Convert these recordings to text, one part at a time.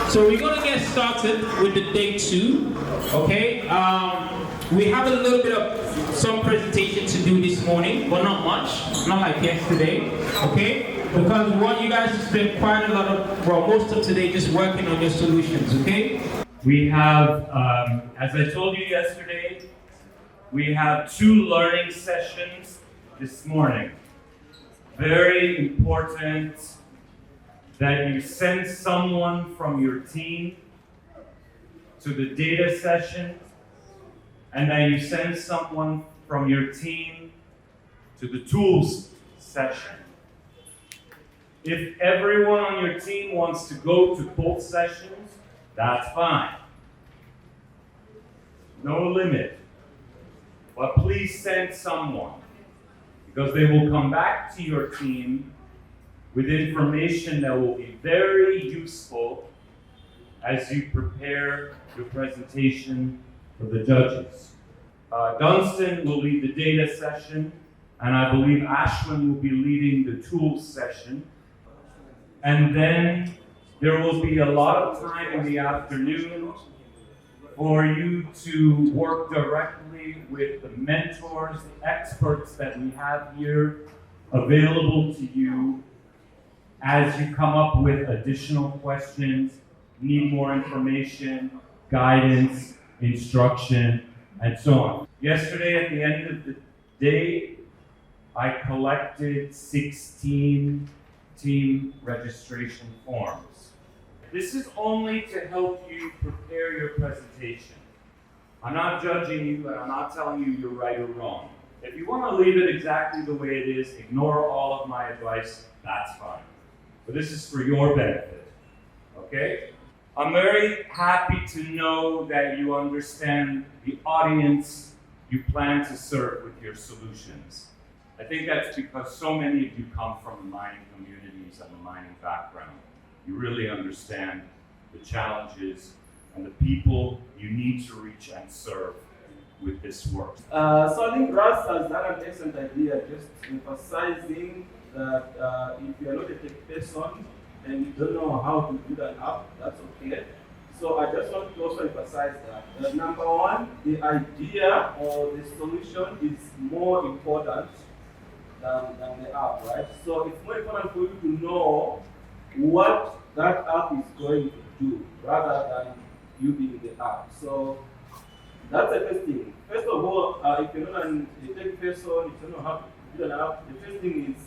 So we're gonna get started with the day 2. Okay. We have a little bit of some presentation to do this morning, but not much, not like yesterday. Okay. Because we want you guys to spend quite a lot of, well, most of today just working on your solutions. Okay. We have, as I told you yesterday, we have 2 learning sessions this morning. Very important that you send someone from your team to the data session, and that you send someone from your team to the tools session. If everyone on your team wants to go to both sessions, that's fine. No limit. But please send someone, because they will come back to your team with information that will be very useful as you prepare your presentation for the judges. Dunstan will lead the data session, and I believe Ashwin will be leading the tools session. And then there will be a lot of time in the afternoon for you to work directly with the mentors, the experts that we have here available to you as you come up with additional questions, need more information, guidance, instruction, and so on. Yesterday, at the end of the day, I collected 16 team registration forms. This is only to help you prepare your presentation. I'm not judging you, and I'm not telling you you're right or wrong. If you want to leave it exactly the way it is, ignore all of my advice, that's fine. But this is for your benefit, okay? I'm very happy to know that you understand the audience you plan to serve with your solutions. I think that's because so many of you come from the mining communities and the mining background. You really understand the challenges and the people you need to reach and serve with this work. So I think Russ has done an excellent idea, just emphasizing that if you are not a tech person and you don't know how to build an app, that's okay. So I just want to also emphasize that. Number one, the idea or the solution is more important than the app, right? So it's more important for you to know what that app is going to do rather than you being the app. So that's the first thing. First of all, if you're not a tech person, if you don't know how to build an app, the first thing is,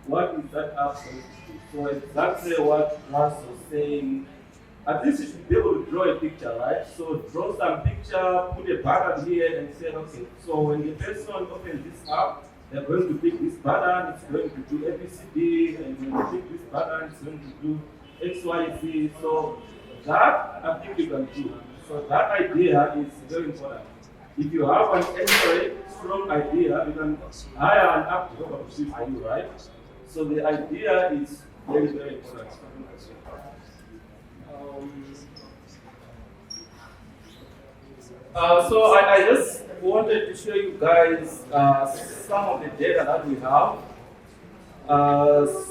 what is that app going to do? So exactly what Russ was saying. At least you should be able to draw a picture, right? So draw some picture, put a button here and say, okay, so when the person opens this app, they're going to click this button, it's going to do ABCD, and when they click this button, it's going to do XYZ. So that I think you can do. So that idea is very important. If you have an very strong idea, you can hire an app developer to do for you, right? So the idea is very, very important. So I just wanted to show you guys some of the data that we have.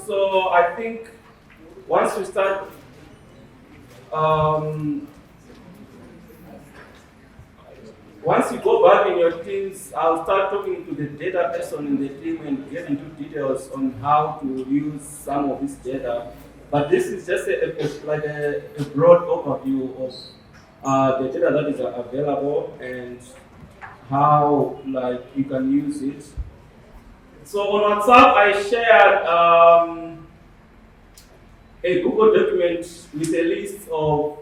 So I think once we start, once you go back in your teams, I'll start talking to the data person in the team and get into details on how to use some of this data. But this is just a broad overview of the data that is available and how you can use it. So on WhatsApp, I shared a Google document with a list of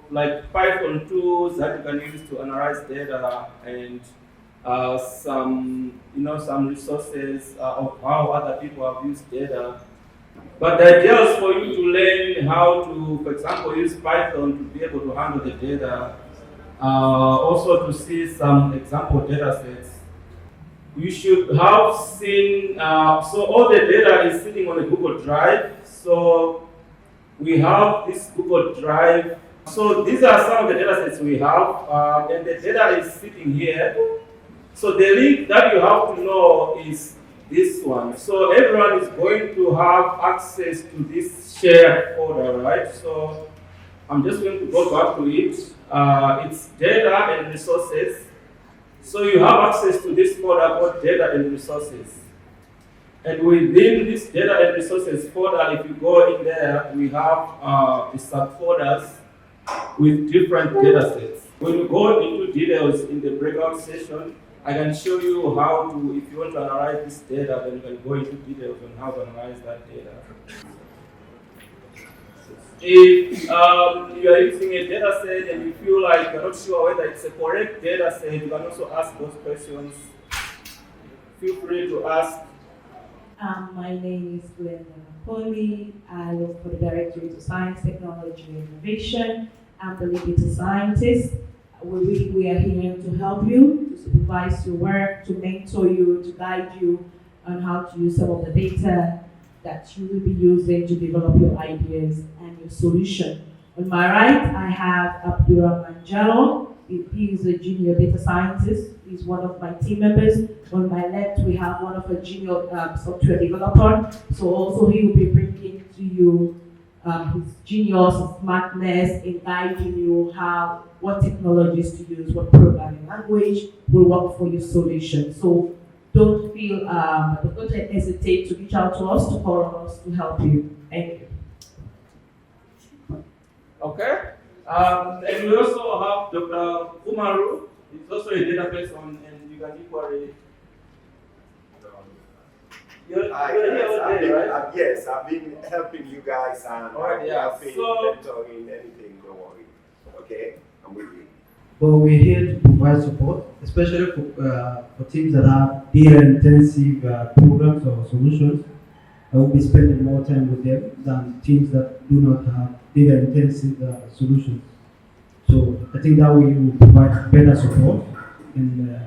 Python tools that you can use to analyze data and some resources of how other people have used data. But the idea is for you to learn how to, for example, use Python to be able to handle the data. Also to see some example data sets. You should have seen, so all the data is sitting on a Google Drive. So we have this Google Drive. So these are some of the data sets we have, and the data is sitting here. So the link that you have to know is this one. So everyone is going to have access to this shared folder, right? So I'm just going to go back to it. It's data and resources. So you have access to this folder called data and resources. And within this data and resources folder, if you go in there, we have the subfolders with different data sets. When you go into details in the breakout session, I can show you how to, if you want to analyze this data, then you can go into details on how to analyze that data. If you are using a data set and you feel like you're not sure whether it's a correct data set, you can also ask those questions. Feel free to ask. My name is Glenda Napoli. I work for the Directorate of Science, Technology, and Innovation. I'm the lead data scientist. We are here to help you, to supervise your work, to mentor you, to guide you on how to use some of the data that you will be using to develop your ideas and your solution. On my right, I have Abdurrahman Jalal. He is a junior data scientist. He's one of my team members. On my left, we have one of a junior software developer. So also he will be bringing to you his genius, smartness in guiding you what technologies to use, what programming language will work for your solution. So don't hesitate to reach out to us, to call on us to help you. Thank you. Okay. And we also have Dr. Umaru. He's also a database on, and you can equally. You're here all day, right? Yes, I've been helping you guys and helping, mentoring, anything, don't worry. Okay, I'm with you. But we're here to provide support, especially for teams that have data-intensive programs or solutions. I will be spending more time with them than teams that do not have data-intensive solutions. So I think that way we will provide better support. And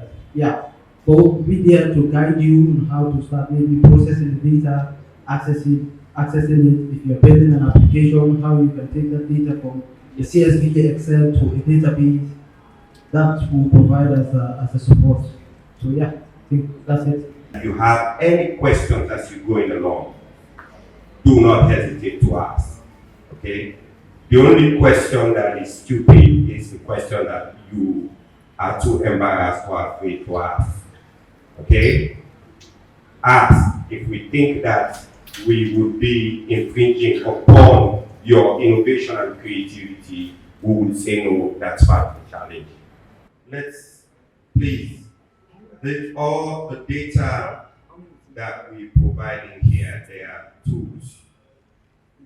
but we'll be there to guide you on how to start maybe processing the data, accessing it. If you're building an application, how you can take that data from a CSV Excel to a database. That will provide as a support. So I think that's it. If you have any questions as you're going along, do not hesitate to ask. Okay? The only question that is stupid is the question that you are too embarrassed or afraid to ask. Okay? Ask. If we think that we would be infringing upon your innovation and creativity, we would say no, that's part of the challenge. Let's please, all the data that we provide in here, they are tools.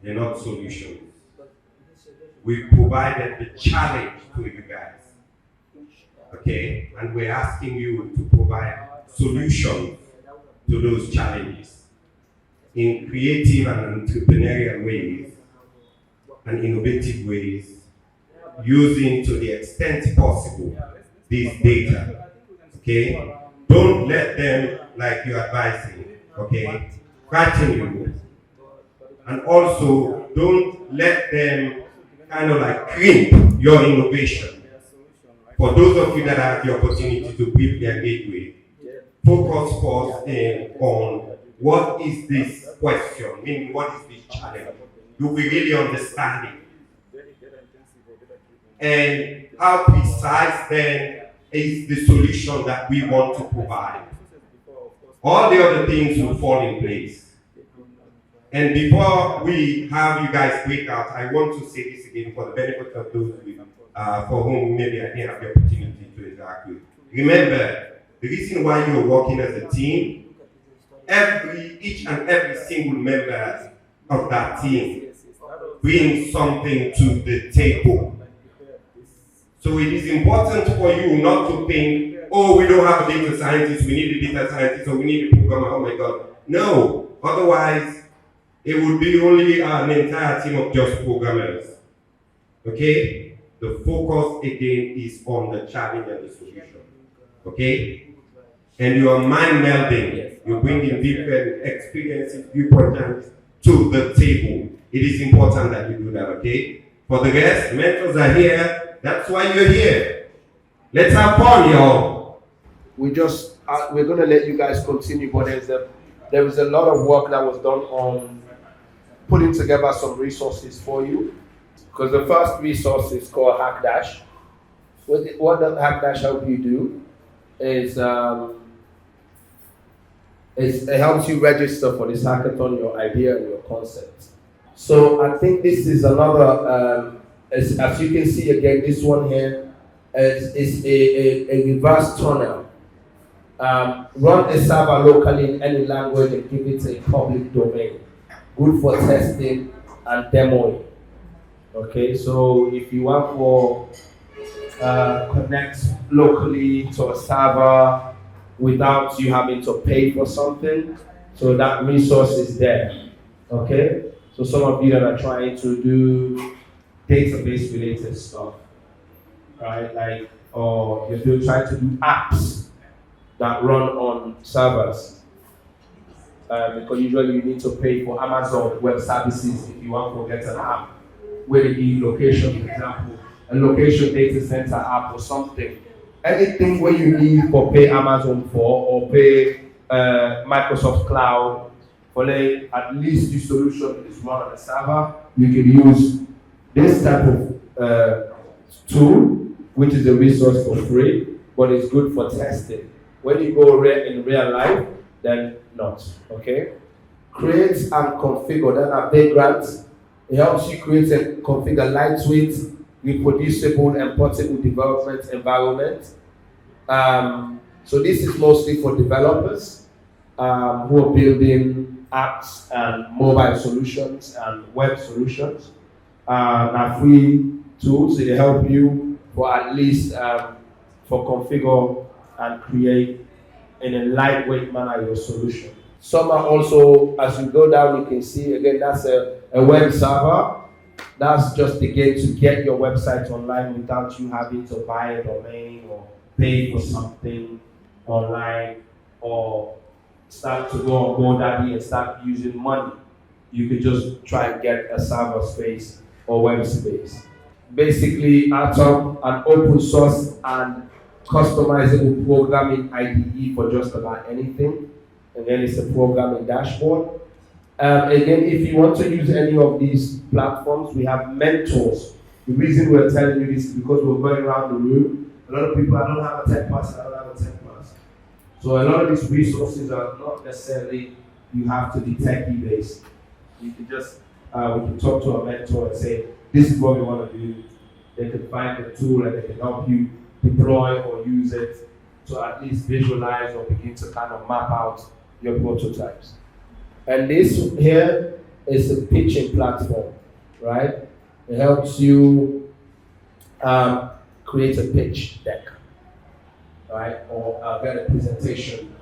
They're not solutions. We provided the challenge to you guys. Okay? And we're asking you to provide solutions to those challenges in creative and entrepreneurial ways and innovative ways, using to the extent possible these data. Okay? Don't let them, like you're advising, okay, frighten you. And also, don't let them kind of like crimp your innovation. For those of you that have the opportunity to briefly engage with, focus first on what is this question, meaning what is this challenge? Do we really understand it? And how precise then is the solution that we want to provide? All the other things will fall in place. And before we have you guys break out, I want to say this again for the benefit of those for whom maybe I didn't have the opportunity to interact with. Remember, the reason why you're working as a team, each and every single member of that team brings something to the table. So it is important for you not to think, oh, we don't have a data scientist, we need a data scientist, or we need a programmer, oh my God. No, otherwise, it would be only an entire team of just programmers. Okay? The focus again is on the challenge and the solution. Okay? And you are mind melding. You're bringing different experiences, viewpoints to the table. It is important that you do that, okay? For the rest, mentors are here. That's why you're here. Let's have fun, y'all. We're going to let you guys continue, but there was a lot of work that was done on putting together some resources for you. because the first resource is called Hackdash. What does Hackdash help you do is it helps you register for this hackathon, your idea and your concept. So I think this is another, as you can see again, this one here is a reverse tunnel. Run a server locally in any language and give it a public domain. Good for testing and demoing. Okay, so if you want to connect locally to a server without you having to pay for something, so that resource is there. Okay, so some of you that are trying to do database related stuff, right? Like, or you're trying to do apps that run on servers. Because usually you need to pay for Amazon Web Services if you want to get an app, whether it be location, for example, a location data center app or something. Anything where you need for pay Amazon for or pay Microsoft Cloud for at least the solution is run on a server, you can use this type of tool, which is a resource for free, but it's good for testing. When you go in real life, then not, okay? Create and configure, that are vagrants. It helps you create and configure lightweight, reproducible and portable development environment. So this is mostly for developers who are building apps and mobile solutions and web solutions. Are free tools, they help you for at least for configure and create in a lightweight manner your solution. Some are also, as you go down, you can see again that's a web server. That's just again to get your website online without you having to buy a domain or pay for something online or start to go on GoDaddy and start using money. You could just try and get a server space or web space. Basically, Atom, an open source and customizable programming IDE for just about anything. Again, it's a programming dashboard. Again, if you want to use any of these platforms, we have mentors. The reason we're telling you this is because we're going around the room. A lot of people, I don't have a tech person, I don't have a tech person. So a lot of these resources are not necessarily you have to be techie based. You can just, we can talk to a mentor and say, this is what we want to do. They can find the tool and they can help you deploy or use it to at least visualize or begin to kind of map out your prototypes. And this here is a pitching platform, right? It helps you create a pitch deck, right? Or get a presentation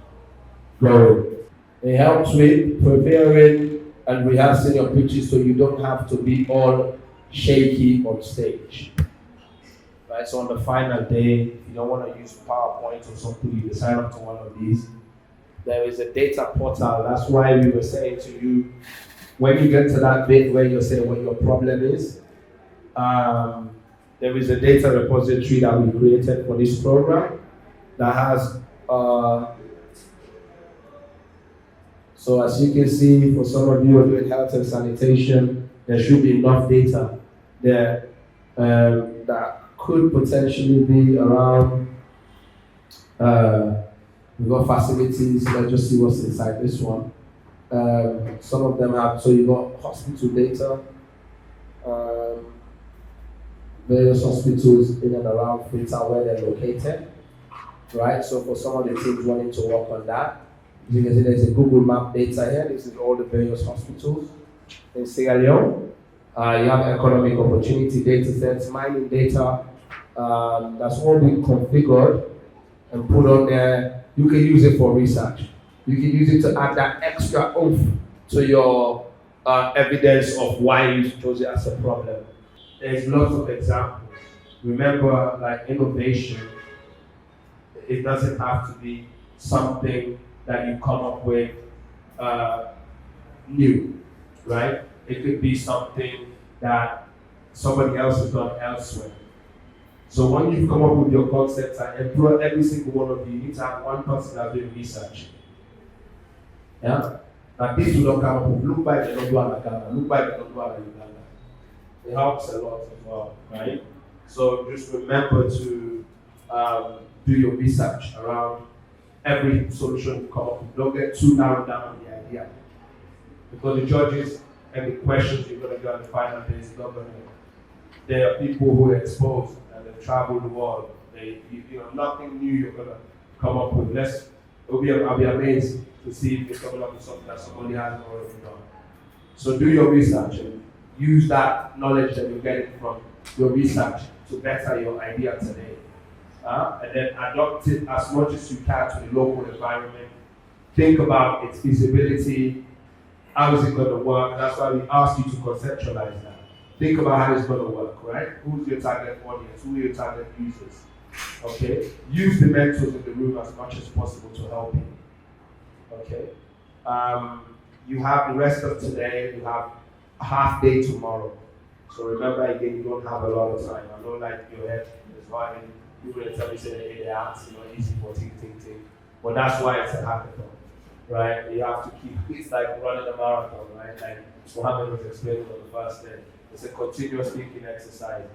going. It helps with preparing and rehearsing your pitches so you don't have to be all shaky on stage. Right, so on the final day, if you don't want to use PowerPoint or something, you can sign up to one of these. There is a data portal. That's why we were saying to you, when you get to that bit where you say what your problem is, there is a data repository that we created for this program that has, so as you can see, for some of you who are doing health and sanitation, there should be enough data there that could potentially be around, we've got facilities, let's just see what's inside this one. Some of them have, so you've got hospital data, various hospitals in and around Freetown where they're located, right? So for some of the teams wanting to work on that, you can see there's a Google Map data here. This is all the various hospitals in Sierra Leone. You have economic opportunity data sets, mining data, that's all been configured and put on there. You can use it for research. You can use it to add that extra oomph to your evidence of why you chose it as a problem. There's lots of examples. Remember, like innovation, it doesn't have to be something that you come up with new, right? It could be something that somebody else has done elsewhere. So when you come up with your concepts and employ every single one of you, you need to have one person that's doing research. Yeah? Now this will not come up with look by the Ghana, look by the Uganda. It helps a lot as well, right? So just remember to do your research around every solution you come up with. Don't get too narrowed down on the idea. Because the judges and the questions you're going to get on the final day is not going to. There are people who are exposed and they travel the world. Nothing new you're going to come up with. I'll be amazed to see if you're coming up with something that somebody hasn't already done. So do your research and use that knowledge that you're getting from your research to better your idea today. And then adopt it as much as you can to the local environment. Think about its feasibility. How is it going to work? That's why we ask you to conceptualize that. Think about how it's going to work, right? Who's your target audience? Who are your target users? Okay? Use the mentors in the room as much as possible to help you. Okay? You have the rest of today. You have a half day tomorrow. So remember again, you don't have a lot of time. I know like your head is running. People will tell you say they ask, easy for ting. But that's why it's a hackathon. Right? You have to keep, it's like running a marathon, right? Like Mohammed was explaining on the first day. It's a continuous thinking exercise.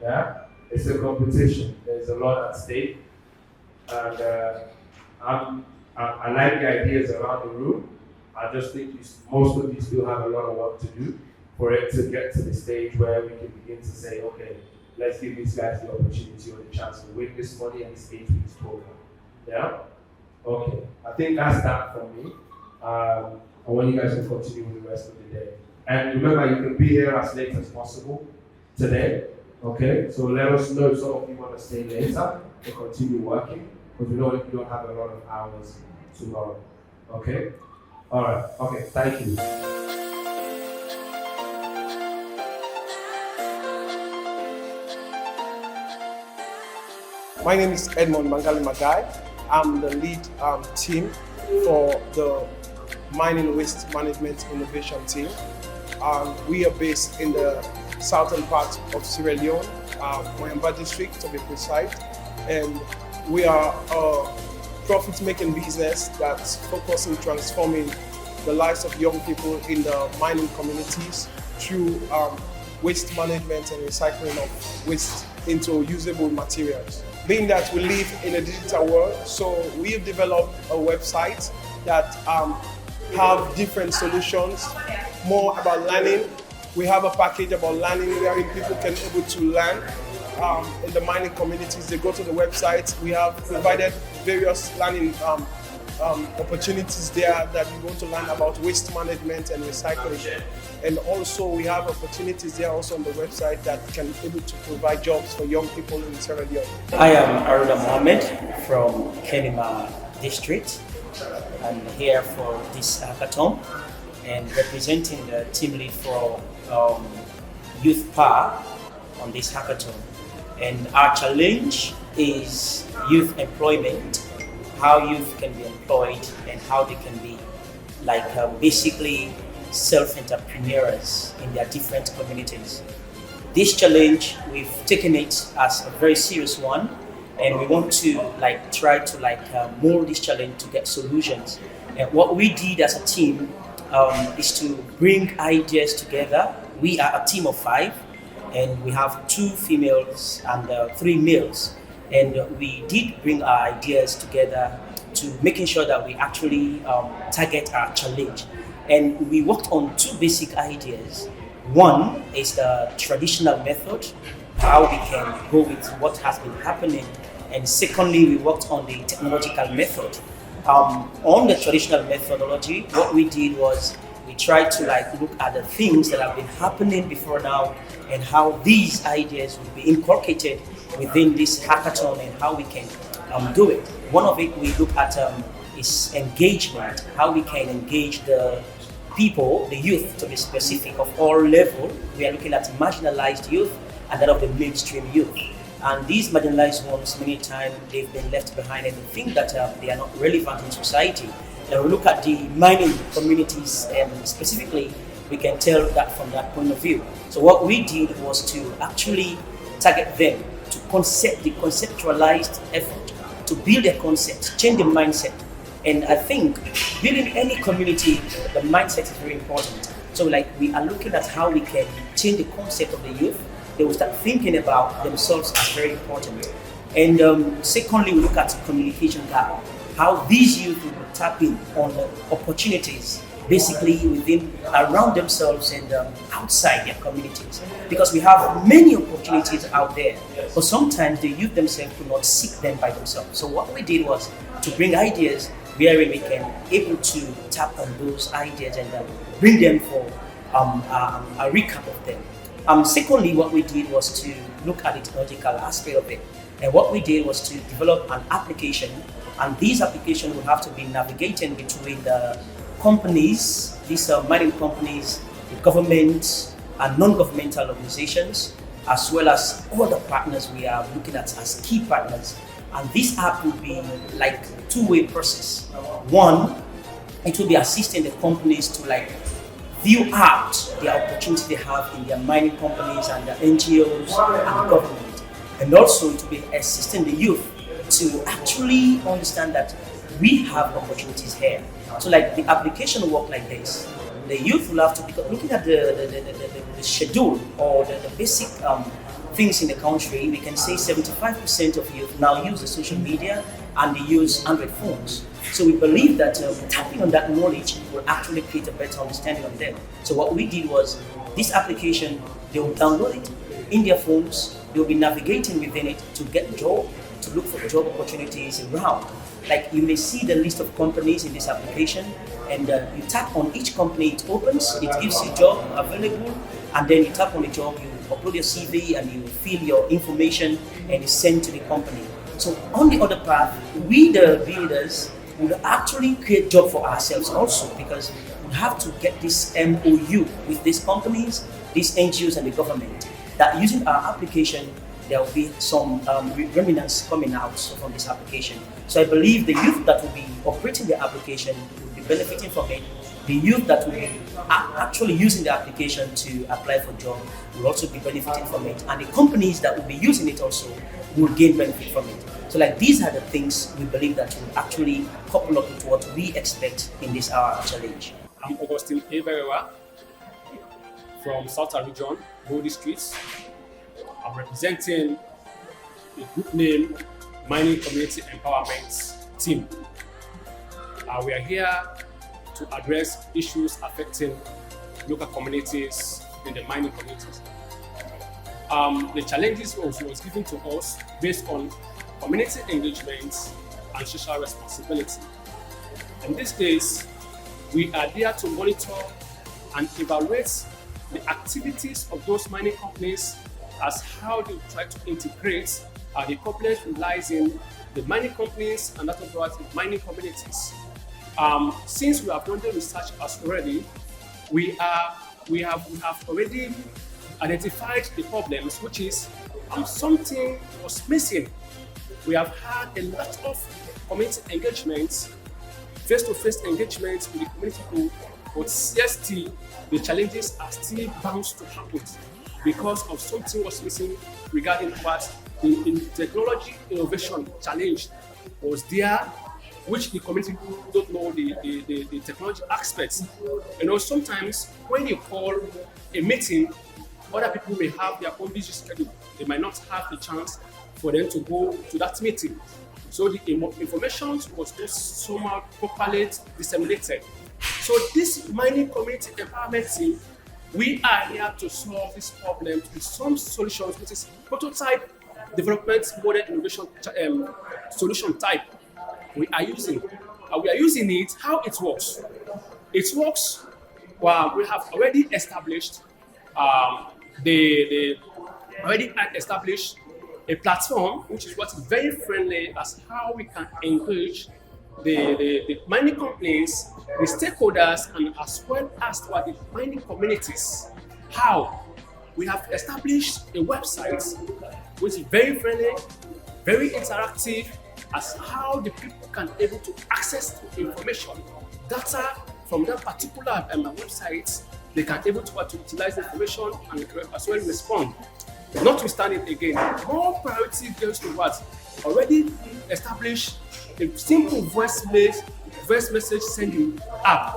Yeah? It's a competition. There's a lot at stake. And I like the ideas around the room. I just think most of you still have a lot of work to do for it to get to the stage where we can begin to say, okay, let's give these guys the opportunity or the chance to win this money and this HP's program. Yeah? Okay, I think that's that from me. I want you guys to continue with the rest of the day. And remember, you can be here as late as possible today. Okay, so let us know if some of you want to stay later to continue working, because we know if you don't have a lot of hours tomorrow. Okay? All right. Okay, thank you. My name is Edmond Mangali Magai. I'm the lead team for the Mining Waste Management Innovation team. We are based in the southern part of Sierra Leone, Moyamba district to be precise, and we are a profit-making business that's focused on transforming the lives of young people in the mining communities through waste management and recycling of waste into usable materials. Being that we live in a digital world, so we've developed a website that have different solutions, more about learning. We have a package about learning where people can be able to learn in the mining communities. They go to the website. We have provided various learning opportunities there that you want to learn about waste management and recycling. And also we have opportunities there also on the website that can be able to provide jobs for young people in Sierra Leone. I am Aruna Mohammed from Kenema district. I'm here for this hackathon and representing the team lead for Youth Power on this hackathon. And our challenge is youth employment, how youth can be employed and how they can be basically self-entrepreneurs in their different communities. This challenge, we've taken it as a very serious one, and we want to try to mold this challenge to get solutions. And what we did as a team is to bring ideas together. We are a team of 5, and we have 2 females and 3 males. And we did bring our ideas together to making sure that we actually target our challenge. And we worked on 2 basic ideas. One is the traditional method, how we can go with what has been happening. And secondly, we worked on the technological method. On the traditional methodology, what we did was we tried to look at the things that have been happening before now and how these ideas will be inculcated within this hackathon and how we can do it. One of it we look at is engagement, how we can engage the people, the youth to be specific, of all levels. We are looking at marginalized youth and that of the mainstream youth. And these marginalized ones, many times they've been left behind and they think that they are not relevant in society. And we look at the mining communities and specifically we can tell that from that point of view. So what we did was to actually target them, to the conceptualized effort, to build a concept, change the mindset. And I think building any community, the mindset is very important. So like we are looking at how we can change the concept of the youth. They will start thinking about themselves as very important. And secondly, we look at communication gap, how these youth will tap in on the opportunities basically within, around themselves and outside their communities. Because we have many opportunities out there, but sometimes the youth themselves do not seek them by themselves. So what we did was to bring ideas wherein we can able to tap on those ideas and bring them for a recap of them. Secondly, what we did was to look at the technological aspect of it. And what we did was to develop an application, and these applications will have to be navigating between the companies, these mining companies, the government, and non-governmental organizations, as well as all the partners we are looking at as key partners. And this app will be like a two-way process. One, it will be assisting the companies to like view out the opportunity they have in their mining companies and the NGOs and government. And also it will be assisting the youth to actually understand that we have opportunities here. So like the application will work like this. The youth will have to be looking at the schedule or the basic things in the country. We can say 75% of youth now use the social media and they use Android phones. So we believe that tapping on that knowledge will actually create a better understanding of them. So what we did was this application, they will download it in their phones. They will be navigating within it to get a job, to look for job opportunities around. Like you may see the list of companies in this application, and you tap on each company, it opens, it gives you job available, and then you tap on the job, you upload your CV and you fill your information and it's sent to the company. So on the other path, we the builders will actually create job for ourselves also, because we have to get this MOU with these companies, these NGOs and the government, that using our application, there will be some remnants coming out from this application. So I believe the youth that will be operating the application will be benefiting from it. The youth that will be actually using the application to apply for job will also be benefiting from it. And the companies that will be using it also will gain benefit from it. So like these are the things we believe that will actually couple up with what we expect in this hour challenge. I'm Augustine Everewa from Southern Region, Bodi Streets. I'm representing the group name Mining Community Empowerment Team. We are here to address issues affecting local communities in the mining communities. The challenges was given to us based on community engagement and social responsibility. In this case, we are there to monitor and evaluate the activities of those mining companies as how they try to integrate the complex relies in the mining companies and that of the mining communities. Since we have done the research as already, we have already identified the problems, which is something was missing. We have had a lot of community engagements, face-to-face engagements with the community group, but still the challenges are still bound to happen because of something was missing regarding what the technology innovation challenge was there, which the community don't know the technology aspects. You know, sometimes when you call a meeting, other people may have their own busy schedule. They might not have the chance for them to go to that meeting. So the information was not somehow properly disseminated. So this mining community empowerment team, we are here to solve this problem with some solutions, which is prototype development model innovation solution type. We are using it. How it works? It works. Well, we have already established a platform which is what is very friendly as how we can engage the mining companies, the stakeholders, and as well as the mining communities. How? We have established a website which is very friendly, very interactive, as how the people can able to access information, data from that particular website. They can able to utilize the information and as well respond. Notwithstanding again, more priority goes to what? Already established a simple voice message sending app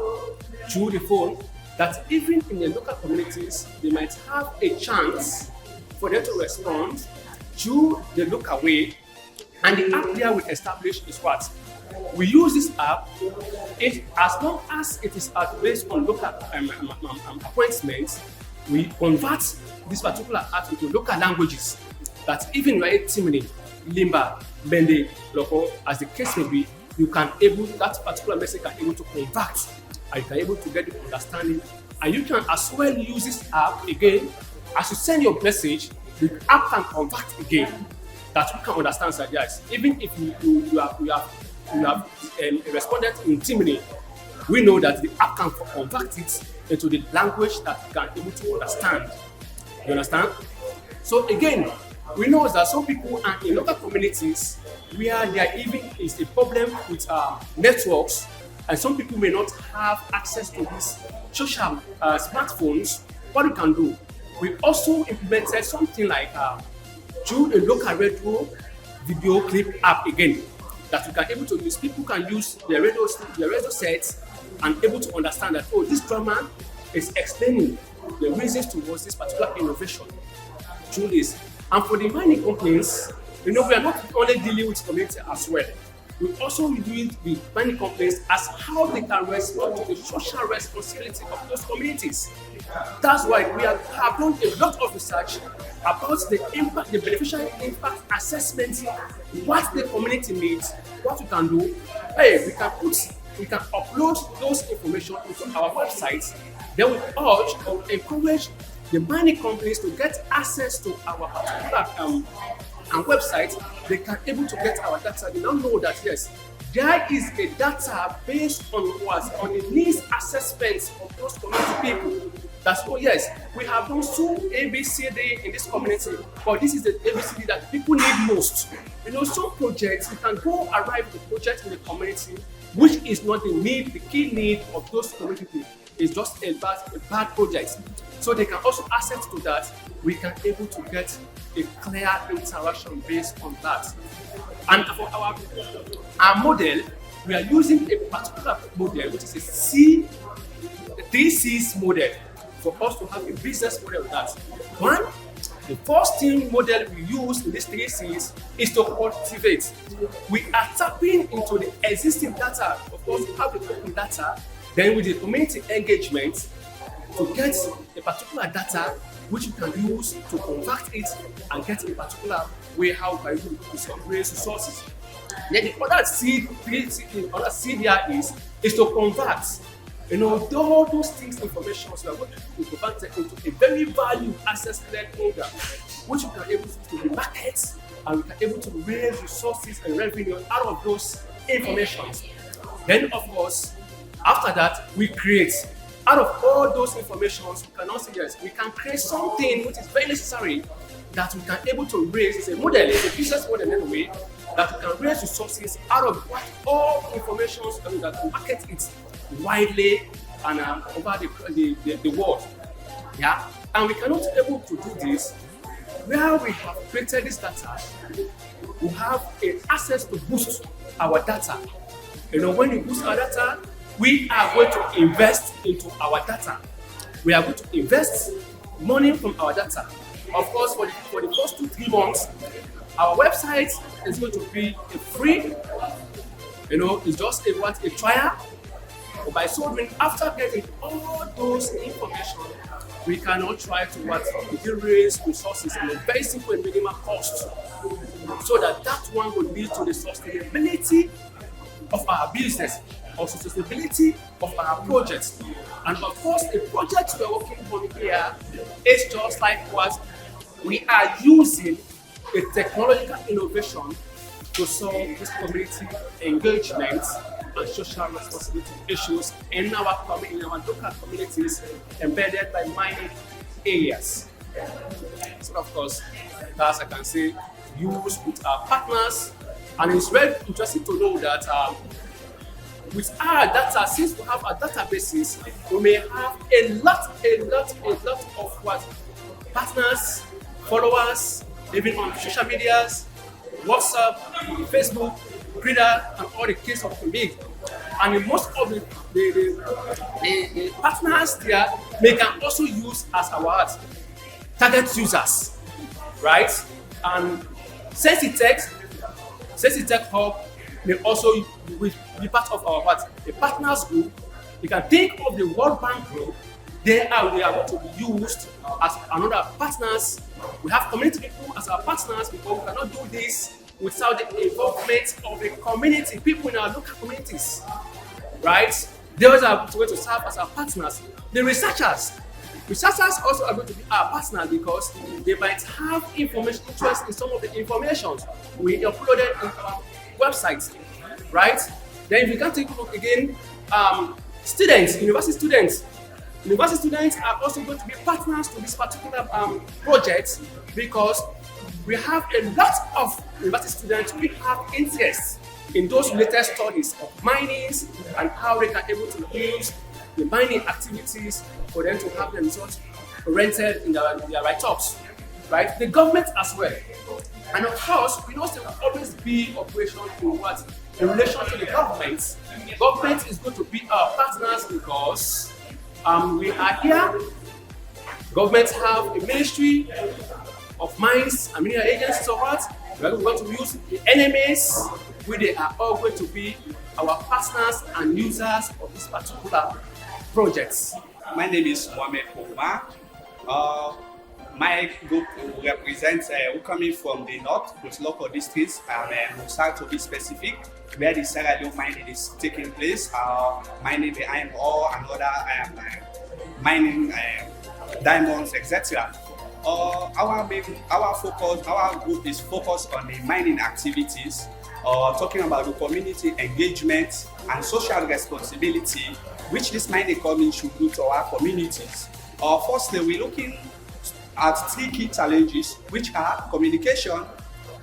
through the phone that even in the local communities, they might have a chance for them to respond through the local way. And the app there we establish is what? We use this app as long as it is based on local appointments. We convert this particular app into local languages that even right Timini, Limba, Bende, Loco, as the case may be, that particular message can able to convert and you can able to get the understanding. And you can as well use this app again as you send your message, the app can convert again that you can understand that yes, even if you have responded in Timini, we know that the app can convert it into the language that you can able to understand. You understand? So again, we know that some people are in local communities where there even is a problem with networks, and some people may not have access to these social smartphones. What we can do, we also implemented something like through a local radio video clip app again that we can able to use. People can use their radio sets and able to understand that, oh, this drama is explaining the reasons towards this particular innovation through this. And for the mining companies, we are not only dealing with community as well. We also deal with mining companies as how they can respond to the social responsibility of those communities. That's why we have done a lot of research about the impact, the beneficial impact assessment, what the community needs, what we can do. Hey, we can upload those information into our website. Then we urge or encourage the mining companies to get access to our particular website. They can able to get our data. They now know that yes, there is a data based on the needs assessments of those community people. That's yes, we have done so ABCD in this community, but this is the ABCD that people need most. Some projects you can go arrive the project in the community, which is not the key need of those community. It's just a bad project. So they can also access to that. We can able to get a clear interaction based on that. And for our model, we are using a particular model, which is a 3C's model, for us to have a business model of that. One, the first thing model we use in this 3C's is to cultivate. We are tapping into the existing data. Of course, we have the open data. Then with the community engagement, to get a particular data which you can use to convert it and get a particular way how by you raise resources. Then the other C there is to convert. All those things, information, so we are going to convert it into a very value access-led program, which you can able to be market and we can able to raise resources and revenue out of those information. Then of course, after that, we create. Out of all those informations, we can also yes, we can create something which is very necessary that we can able to raise. It's a model, it's a business model anyway, that we can raise resources out of what all information that we market it widely and over the world. Yeah, and we cannot able to do this where we have created this data. We have access to boost our data. When you boost our data, we are going to invest into our data. We are going to invest money from our data. Of course, for the first 2-3 months, our website is going to be free. It's just a trial. But by so doing, after getting all those information, we cannot try to raise resources in a very simple and minimal cost, so that one will lead to the sustainability of our business, or sustainability of our projects. And of course, the project we're working on here is just like what we are using a technological innovation to solve this community engagement and social responsibility issues in our local communities embedded by mining areas. So of course, as I can say, use with our partners, and it's very interesting to know that with our data, since we have our databases, we may have a lot of what partners, followers, even on social medias, WhatsApp, Facebook, Twitter, and all the case of colleagues. And most of the partners there, they can also use as our target users, right? And Sensitech Hub may also be part of our the partners group. You can think of the World Bank group. They are going to be used as another partners. We have community people as our partners because we cannot do this without the involvement of the community, people in our local communities, right? Those are going to serve as our partners. The researchers also are going to be our partners because they might have interest in some of the information we uploaded in our website, right? Then if you can take a look again, university students are also going to be partners to this particular project because we have a lot of university students who have interest in those related studies of mining and how they can able to use the mining activities for them to have the results rented in their write-ups, right? The government as well. And of course, we know there will always be operational in relation to the government. The government is going to be our partners because we are here. Governments have a ministry of mines and mineral agencies of that. We are going to use the NMAs, where they are all going to be our partners and users of this particular projects. My name is Mohamed Ouma. My group represents we're coming from the north with local districts and we'll start to be specific where the Sierra Leone mining is taking place, mining the iron ore and other mining diamonds, etc. Our group is focused on the mining activities, talking about the community engagement and social responsibility, which this mining company should do to our communities. Firstly, we're looking at 3 key challenges, which are communication,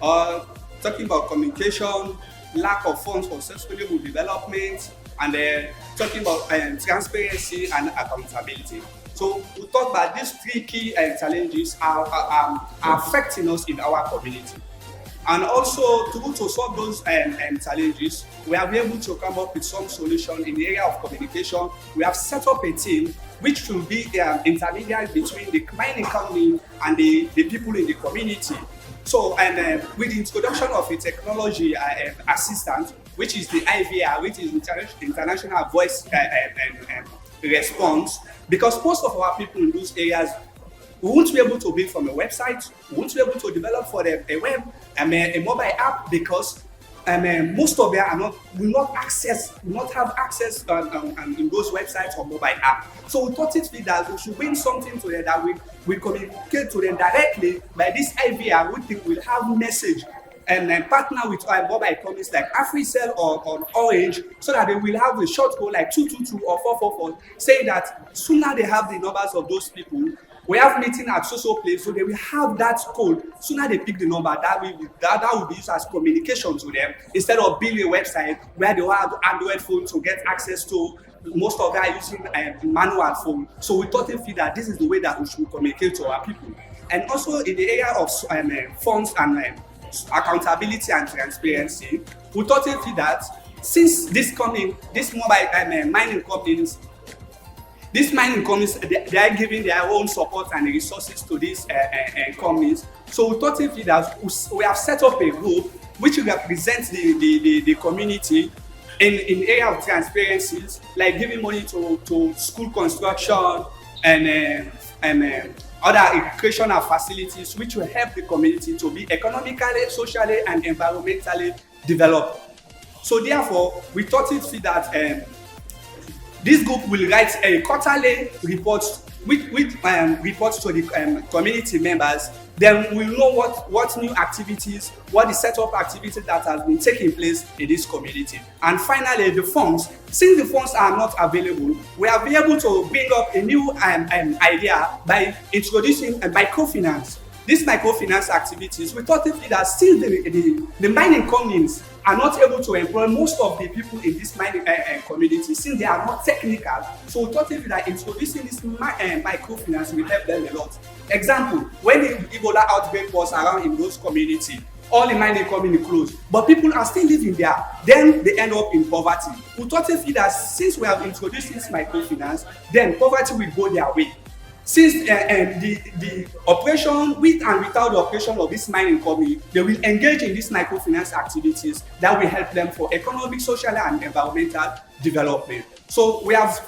talking about communication, lack of funds for sustainable development, and talking about transparency and accountability. So we talk about these 3 key challenges are affecting us in our community. And also to solve those challenges, we have been able to come up with some solution in the area of communication. We have set up a team which will be intermediary between the mining company and the people in the community. So, with the introduction of a technology assistant, which is the IVR, which is International Voice Response, because most of our people in those areas, we won't be able to build from a website, we won't be able to develop for a web, a mobile app, because most of them will not have access in those websites or mobile app. So we thought it that we should bring something to them that we communicate to them directly by this IVR. We think we'll have message and partner with our mobile companies like AfriCell or Orange, so that they will have a short code like 222 or 444, saying that sooner they have the numbers of those people. We have meeting at social place, so they will have that code. Sooner they pick the number, that will be used as communication to them, instead of building a website where they will have Android phone to get access to. Most of them are using manual phone. So we thought that this is the way that we should communicate to our people. And also in the area of funds and accountability and transparency, we thought that since this mobile mining companies, they are giving their own support and resources to these companies. So we thought that we have set up a group which represents the community in area of transparencies, like giving money to school construction and other recreational facilities, which will help the community to be economically, socially, and environmentally developed. So therefore, we thought that this group will write a quarterly report with reports to the community members. Then we'll know what new activities, what the setup activities that has been taking place in this community. And finally, the funds. Since the funds are not available, we have been able to bring up a new idea by introducing microfinance. These microfinance activities, we thought that still the mining companies are not able to employ most of the people in this mining community since they are not technical. So we thought that introducing this microfinance will help them a lot. Example, when the Ebola outbreak was around in those communities, all the mining company close, but people are still living there. Then they end up in poverty. We totally feel that since we have introduced this microfinance, then poverty will go their way. Since the operation, with and without the operation of this mining company, they will engage in these microfinance activities that will help them for economic, social, and environmental development. So we have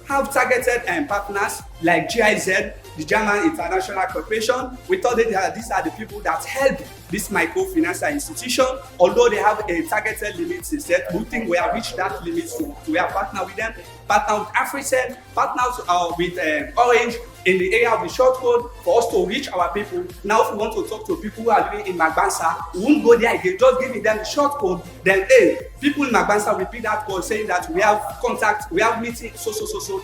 targeted partners like GIZ, the German International Corporation. We thought that these are the people that help this microfinance institution. Although they have a targeted limit set, we think we have reached that limit, so we are partner with them, partner with AfriCell, partners with Orange in the area of the short code for us to reach our people. Now, if we want to talk to people who are living in Magbansa, we won't go there again, just giving them the short code. Then, people in Magbansa will pick that code saying that we have contact, we have meeting, so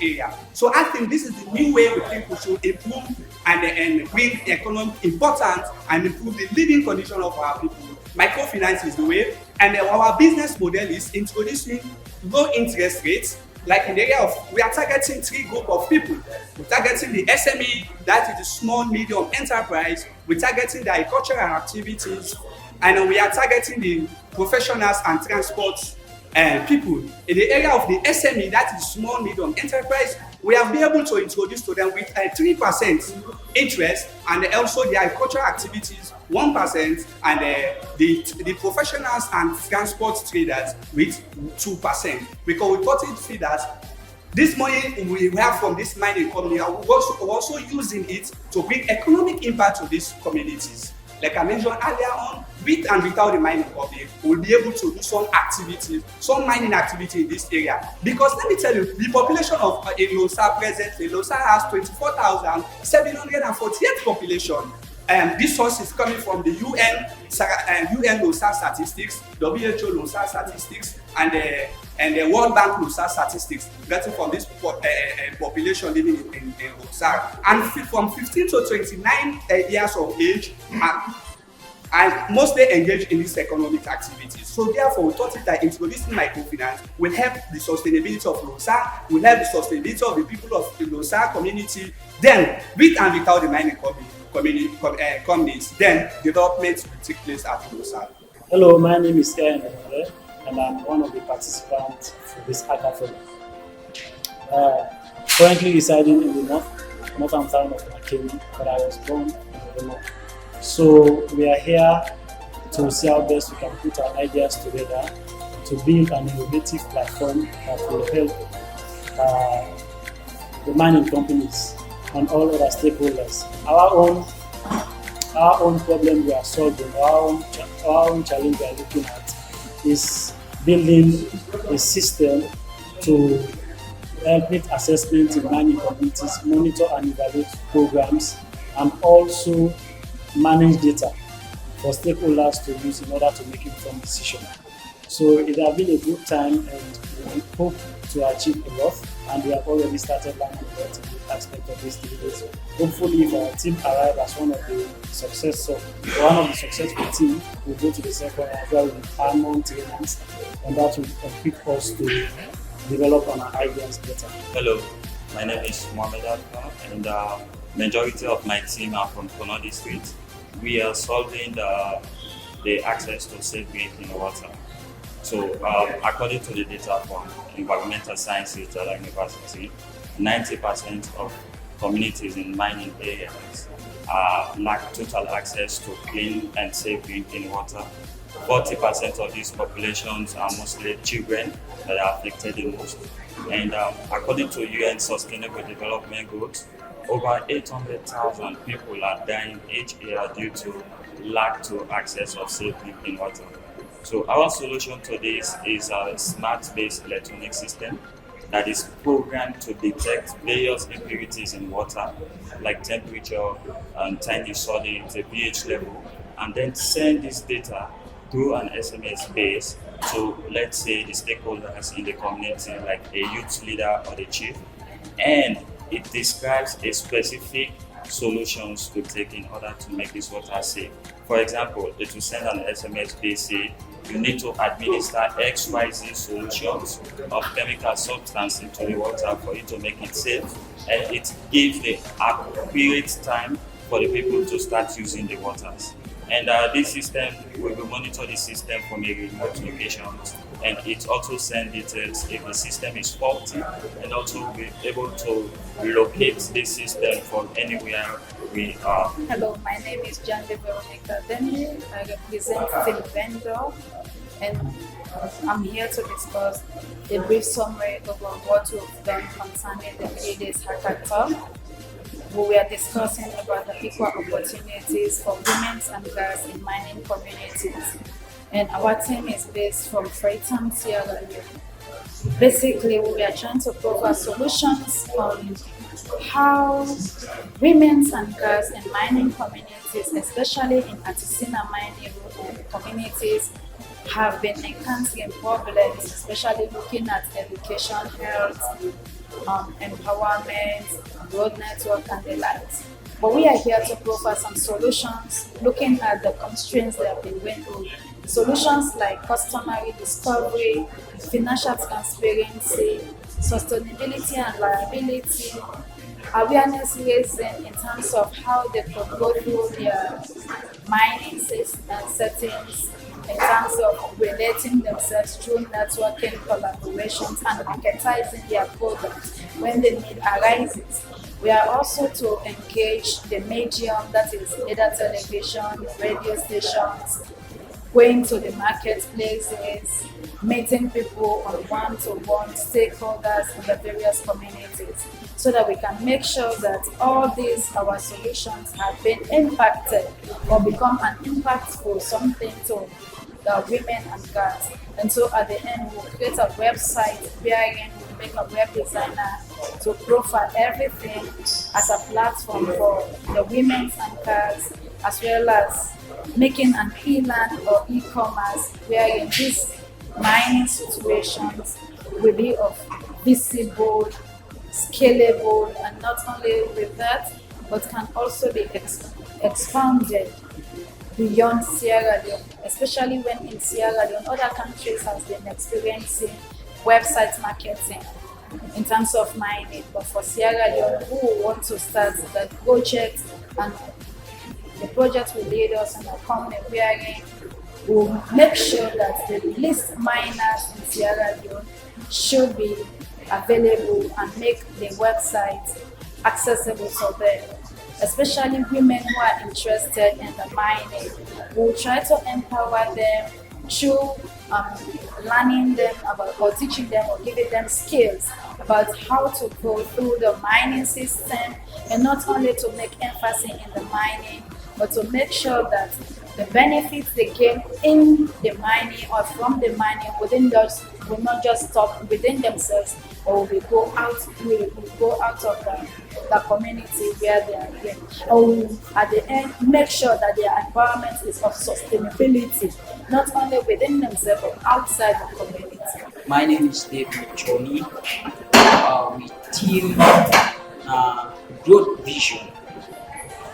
area. So I think this is the new way we think we should improve and bring economic importance and improve the living condition of our people. Microfinance is the way, and our business model is introducing low interest rates. Like in the area of, we are targeting 3 groups of people. We're targeting the SME, that is the small medium enterprise. We're targeting the agricultural activities, and we are targeting the professionals and transport people. In the area of the SME, that is small medium enterprise, we have been able to introduce to them with 3% interest, and also the agricultural activities 1%, and the professionals and transport traders with 2%. Because we thought it that this money we have from this mining company, we're also using it to bring economic impact to these communities. Like I mentioned earlier on, with and without the mining company, we'll be able to do some activities, some mining activity in this area. Because let me tell you, the population of Losa presently, Losa has 24,748 population. This source is coming from the UN Losa statistics, WHO Losa statistics, and the World Bank Losa statistics, getting from this population living in Losa. And from 15 to 29 years of age, and mostly engaged in these economic activities. So therefore, we thought that introducing microfinance will help the sustainability of Losa, will help the sustainability of the people of the Losa community. Then, with and without the mining companies, then development will take place at Losa. Hello, my name is Ken, and I'm one of the participants for this hackathon. Currently residing in the northern town of Makeni, but I was born in the north. So we are here to see how best we can put our ideas together to build an innovative platform that will help the mining companies and all other stakeholders. Our own problem we are solving, our own challenge we are looking at is building a system to help with assessment in mining communities, monitor and evaluate programs, and also manage data for stakeholders to use in order to make informed decisions. So it has been a good time, and we hope to achieve a lot, and we have already started learning about the aspect of this days. Hopefully, if our team arrive as one of the successful team, we'll go to the second as well with our more trainers, and that will equip us to develop on our ideas better. Hello, my name is Mohamed Alfa, and majority of my team are from Kono District. We are solving the access to safe drinking water. So according to the data from Environmental Sciences at University, 90% of communities in mining areas lack total access to clean and safe drinking water. 40% of these populations are mostly children that are affected the most. And according to UN Sustainable Development Goals, over 800,000 people are dying each year due to lack to access of safe drinking water. So our solution to this is a smart-based electronic system that is programmed to detect various impurities in water, like temperature and tiny solids, the pH level, and then send this data through an SMS base to, let's say, the stakeholders in the community, like a youth leader or the chief, and it describes a specific solutions to take in order to make this water safe. For example, it will send an SMS base say you need to administer XYZ solutions of chemical substance into the water for it to make it safe, and it gives the accurate time for the people to start using the waters. And this system, we will monitor the system from a remote location, and it also sends details if the system is faulty, and also be able to locate the system from anywhere we are. Hello, my name is John Veronica Demi. I represent Team Vendor, and I'm here to discuss a brief summary of what we've done concerning the 3 days hackathon. We were discussing about the equal opportunities for women and girls in mining communities. And our team is based from Freetown, Sierra Leone. Basically, we are trying to provide solutions on how women and girls in mining communities, especially in artisanal mining communities, have been encountering problems, especially looking at education, health, empowerment, road network, and the likes. But we are here to provide some solutions, looking at the constraints they have been going through. Solutions like customary discovery, financial transparency, sustainability and liability, awareness raising in terms of how they could go through their mining settings, in terms of relating themselves through networking collaborations and marketizing their products when the need arises. We are also to engage the medium, that is either television, radio stations, going to the marketplaces, meeting people on one-to-one stakeholders in the various communities, so that we can make sure that all these our solutions have been impacted or become an impactful something to the women and girls. And so at the end, we'll create a website wherein we'll make a web designer to profile everything as a platform for the women and girls, as well as making an e-learn or e-commerce wherein these mining situations will be of visible, scalable, and not only with that, but can also be expanded beyond Sierra Leone, especially when in Sierra Leone, other countries have been experiencing website marketing in terms of mining. But for Sierra Leone, who want to start the project, and the project will lead us in a company wherein we'll make sure that the least miners in Sierra Leone should be available and make the website accessible to them, especially women who are interested in the mining. We'll try to empower them through learning them about, or teaching them or giving them skills about how to go through the mining system, and not only to make emphasis in the mining, but to make sure that the benefits they gain in the mining or from the mining will not just stop within themselves, or will go out of the community where they are in. Or at the end, make sure that their environment is of sustainability, not only within themselves but outside the community. My name is David Johnny. We team Growth Vision.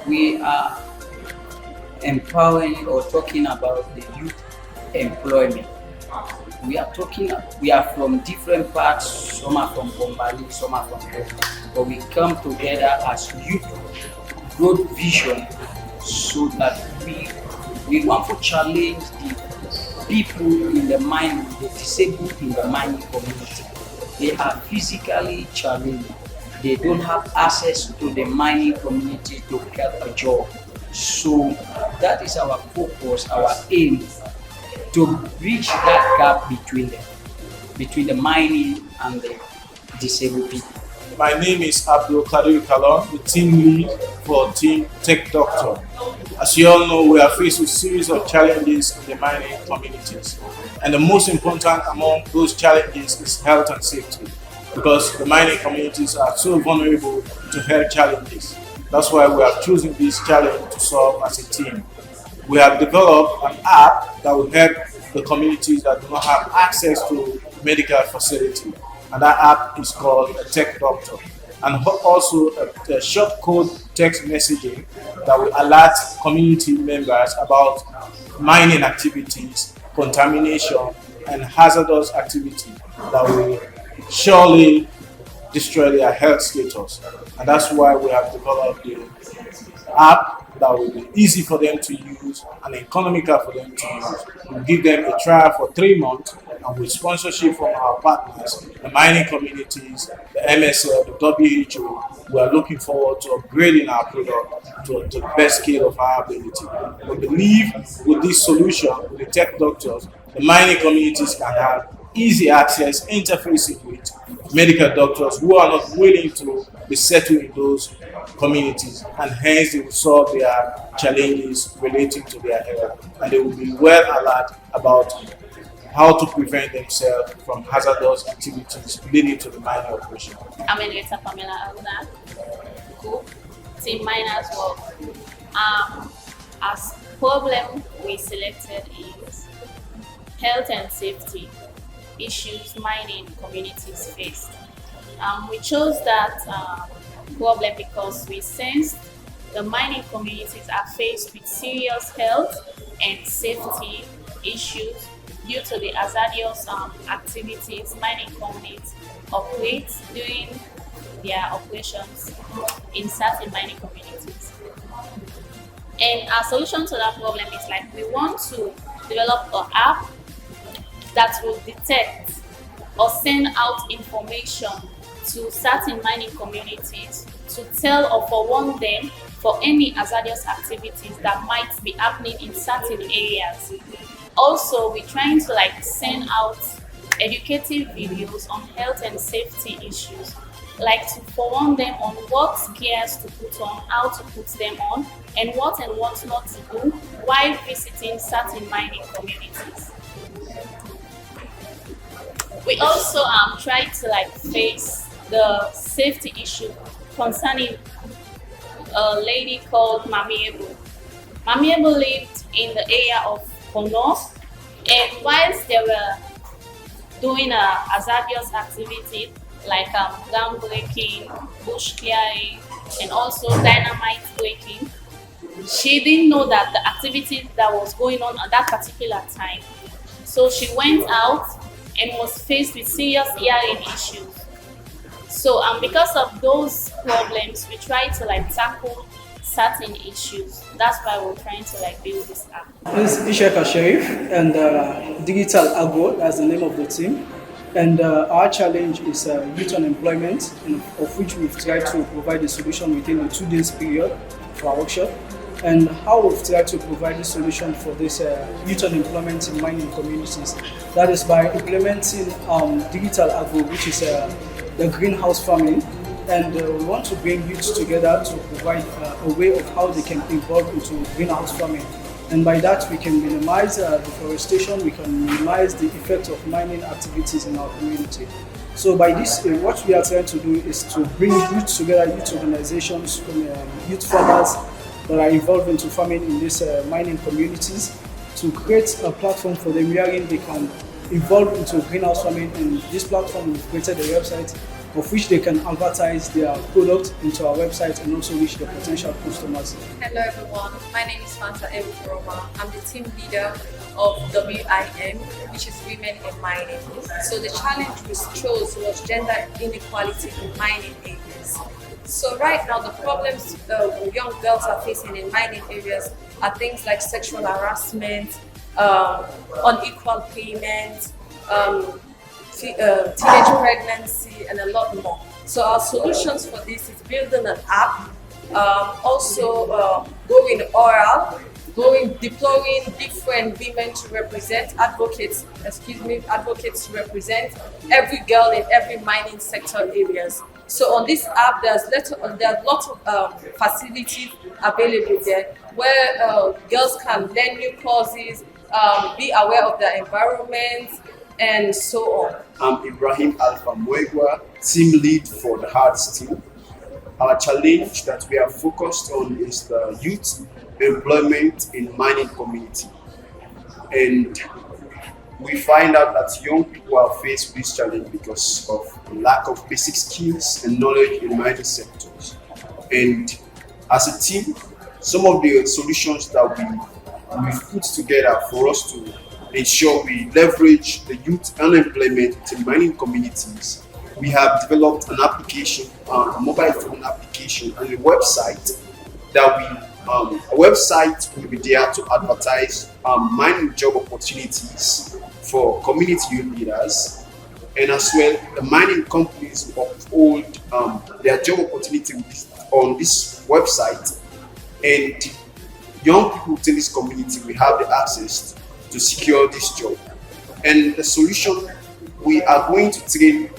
We are empowering or talking about the youth employment. We are from different parts. Some are from Bombali, some are from Bombali. But we come together as youth growth vision, so that we want to challenge the people in the mining, the disabled in the mining community. They are physically challenged. They don't have access to the mining community to get a job. So that is our focus, our aim, to bridge that gap between the mining and the disabled people. My name is Abdul Kadir Kalon, the team lead for Team Tech Doctor. As you all know, we are faced with a series of challenges in the mining communities. And the most important among those challenges is health and safety, because the mining communities are so vulnerable to health challenges. That's why we are choosing this challenge to solve as a team. We have developed an app that will help the communities that do not have access to medical facility. And that app is called Tech Doctor. And also a short code text messaging that will alert community members about mining activities, contamination, and hazardous activity that will surely destroy their health status. And that's why we have developed the app that will be easy for them to use and economical for them to use. We'll give them a trial for 3 months, and with sponsorship from our partners, the mining communities, the MSL, the WHO, we are looking forward to upgrading our product to the best scale of our ability. We believe with this solution, with the tech doctors, the mining communities can have easy access, interfacing with medical doctors who are not willing to be settled in those communities, and hence they will solve their challenges relating to their health, and they will be well alert about how to prevent themselves from hazardous activities leading to the mining operation. I'm Editor Pamela Aruna, Group Team Miners Work. As problem we selected is health and safety issues mining communities face. We chose that problem because we sensed the mining communities are faced with serious health and safety issues due to the hazardous activities mining companies operate during their operations in certain mining communities. And our solution to that problem is like we want to develop an app that will detect or send out information to certain mining communities to tell or forewarn them for any hazardous activities that might be happening in certain areas. Also, we're trying to send out educative videos on health and safety issues, like to forewarn them on what gears to put on, how to put them on, and what not to do while visiting certain mining communities. We also try to face the safety issue concerning a lady called Mami Ebu. Mami Ebu lived in the area of Kono, and whilst they were doing a hazardous activity like ground breaking, bush clearing, and also dynamite breaking, she didn't know that the activity that was going on at that particular time. So she went out and was faced with serious hearing issues. So because of those problems, we try to tackle certain issues. That's why we're trying to build this app. This is Ishaka Sharif and Digital Agro, that's the name of the team. And our challenge is youth unemployment, of which we've tried to provide a solution within a 2 days period for our workshop. And how we've tried to provide a solution for this youth unemployment in mining communities. That is by implementing Digital Agro, which is the greenhouse farming. And we want to bring youths together to provide a way of how they can evolve into greenhouse farming. And by that, we can minimize deforestation, we can minimize the effect of mining activities in our community. So by this, what we are trying to do is to bring youth together, youth organizations, youth farmers that are involved into farming in these mining communities, to create a platform for them wherein they can evolve into greenhouse farming. And this platform, we've created a website of which they can advertise their product into our website and also reach the potential customers. Hello everyone, my name is Fanta Ebukuroma. I'm the team leader of WIM, which is Women in Mining. So the challenge we chose was gender inequality in mining areas. So right now the problems young girls are facing in mining areas are things like sexual harassment, unequal payment, teenage pregnancy, and a lot more. So our solutions for this is building an app, going oral, deploying different women to represent advocates to represent every girl in every mining sector areas. So on this app, there's lots of facilities available there where girls can learn new courses, be aware of their environment, and so on. I'm Ibrahim Alpha Mwegwa, team lead for the Hearts team. Our challenge that we are focused on is the youth employment in mining community. And we find out that young people are faced with this challenge because of lack of basic skills and knowledge in mining sectors. And as a team, some of the solutions that we've put together for us to ensure we leverage the youth unemployment in mining communities, we have developed an application, a mobile phone application and a website that a website will be there to advertise mining job opportunities for community youth leaders, and as well the mining companies will uphold their job opportunity on this website, and young people within this community will have the access to secure this job. And the solution, we are going to train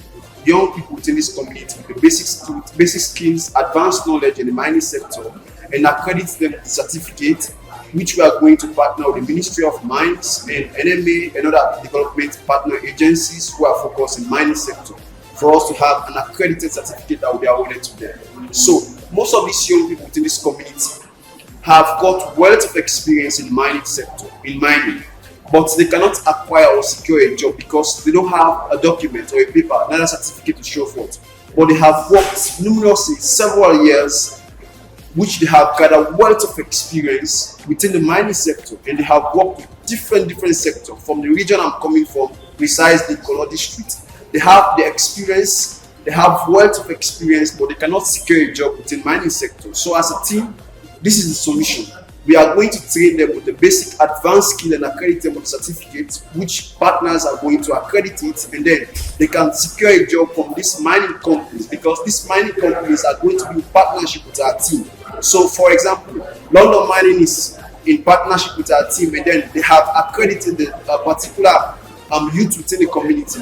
young people within this community with the basic skills, advanced knowledge in the mining sector, and accredit them with the certificate, which we are going to partner with the Ministry of Mines and NMA and other development partner agencies who are focused in mining sector, for us to have an accredited certificate that will be awarded to them. So most of these young people within this community have got wealth of experience in mining sector, in mining, but they cannot acquire or secure a job because they don't have a document or a paper, another certificate to show for it. But they have worked numerously, several years, which they have gathered wealth of experience within the mining sector, and they have worked with different sectors. From the region I'm coming from, precisely Kono district, they have the experience, they have wealth of experience, but they cannot secure a job within mining sector. So as a team, this is the solution. We are going to train them with the basic advanced skill and accredit them with certificates, which partners are going to accredit it, and then they can secure a job from these mining companies, because these mining companies are going to be in partnership with our team. So for example, London Mining is in partnership with our team, and then they have accredited the particular youth within the community,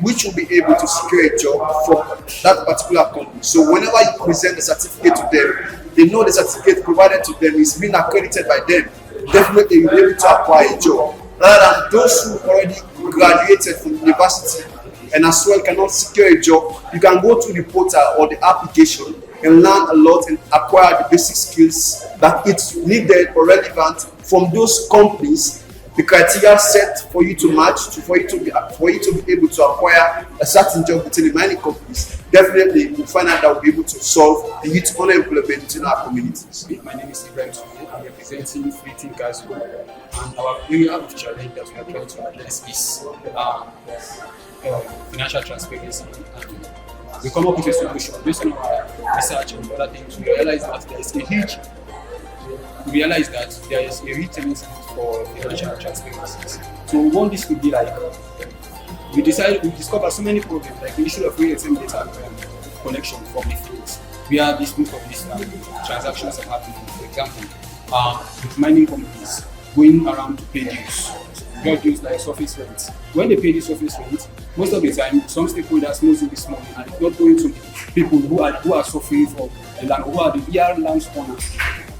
which will be able to secure a job from that particular company. So whenever you present the certificate to them, they know the certificate provided to them is being accredited by them. Definitely you'll be able to acquire a job. Rather than those who already graduated from university and as well cannot secure a job, you can go to the portal or the application and learn a lot and acquire the basic skills that it's needed or relevant from those companies. The criteria set for you to match, for you to be able to acquire a certain job within the mining companies. Definitely, we'll find out that we'll be able to solve the youth unemployment in our communities. My name is Ibrahim. I'm representing Free Thinkers Group, and our area of challenge that we are trying to address is financial transparency. And we come up with a solution based on our research and other things. We realize that there is a huge tendency for financial transparency. So we want this to be like, we discover so many problems, like the issue of real-time data connection from the fields. We have this proof of these transactions are happening. For example, with mining companies going around to pay dues. Got dues like surface rent. When they pay the surface rent, most of the time, some stakeholders knows this money and it's not going to people who are suffering for the land, who are the real land owners.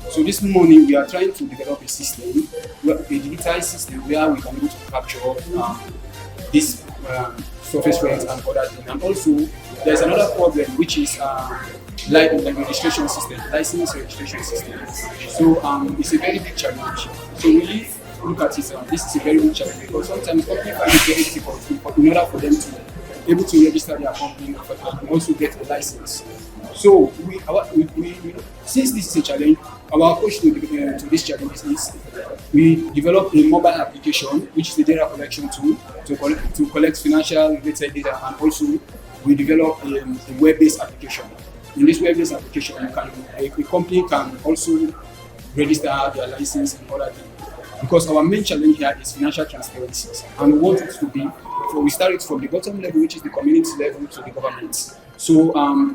So this morning we are trying to develop a system, a digitized system where we can able to capture this surface rent and other things. And also there's another problem which is like the registration system, license registration system. So it's a very big challenge. So we look at it, this is a very big challenge because sometimes companies find it very difficult in order for them to be able to register their company and also get a license. So since this is a challenge, our approach to this challenge is we develop a mobile application, which is the data collection tool to collect financial related data, and also we develop a web-based application. In this web-based application, a company can also register their license and other things. Because our main challenge here is financial transparency, and we want it to be, we start it from the bottom level, which is the community level, to the government. So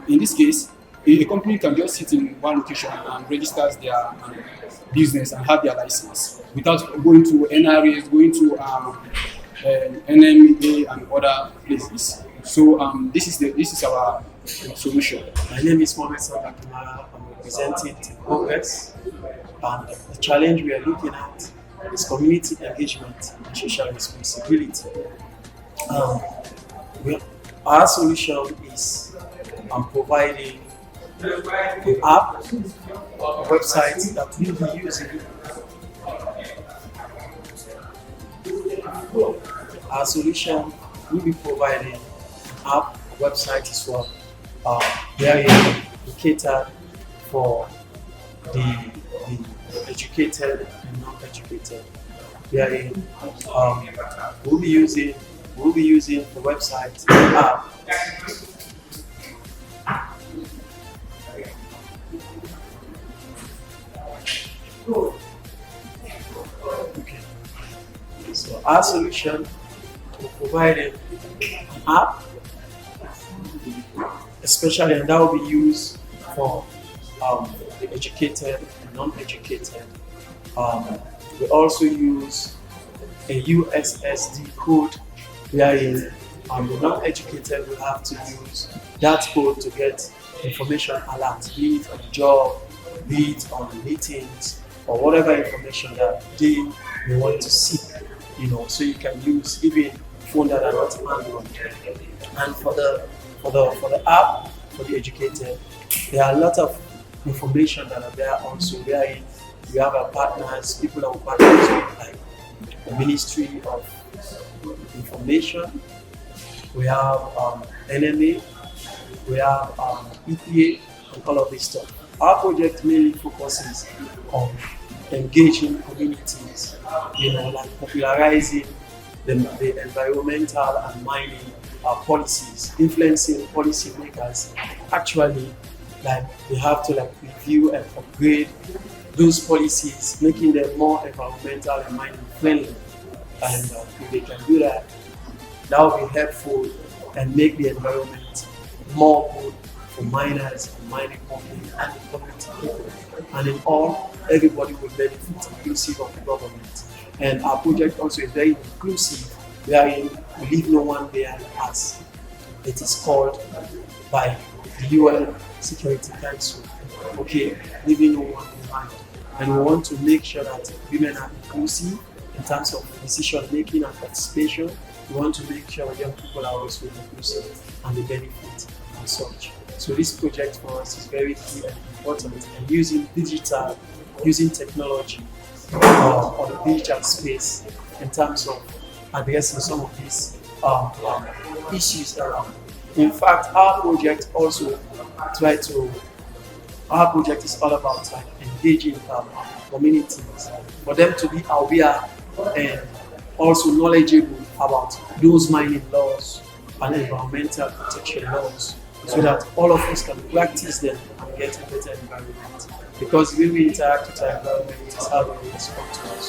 in this case, a company can just sit in one location and registers their business and have their license without going to NRAs, going to NMA and other places. So this is our solution. My name is Mohamed Sadakma. I'm representing Team Progress, and the challenge we are looking at is community engagement and social responsibility. Our solution is providing an app, a website that we'll be using. Our solution will be providing an app, a website as well, where you cater for the educated and non-educated. Wherein we'll be using the website, the app. Our solution to provide an app, especially, and that will be used for the educated and non-educated. We also use a USSD code wherein the non-educated will have to use that code to get information alerts, be it on the job, be it on meetings, or whatever information that they want to seek. So you can use even phone that are not Android. And for the app for the educated, there are a lot of information that are there also, wherein we have our partners, people that we partner with, like the Ministry of Information, we have NMA, we have EPA, and all of this stuff. Our project mainly focuses on engaging communities, like popularizing the environmental and mining policies, influencing policymakers. Actually, they have to review and upgrade those policies, making them more environmental and mining friendly. And if they can do that, that will be helpful and make the environment more good for miners and mining companies and the community people. And in all, everybody will benefit, inclusive of the government. And our project also is very inclusive, wherein we leave no one behind, as it is called by the UN Security Council. Okay, leaving no one behind. And we want to make sure that women are inclusive in terms of decision making and participation. We want to make sure young people are also inclusive and they benefit and such. So this project for us is very key and important, and using technology on the digital space in terms of addressing some of these issues around. In fact, our project is all about engaging communities, for them to be aware and also knowledgeable about those mining laws and environmental protection laws, so that all of us can practice them and get a better environment. Because when we interact with our environment, it is how they respond to us.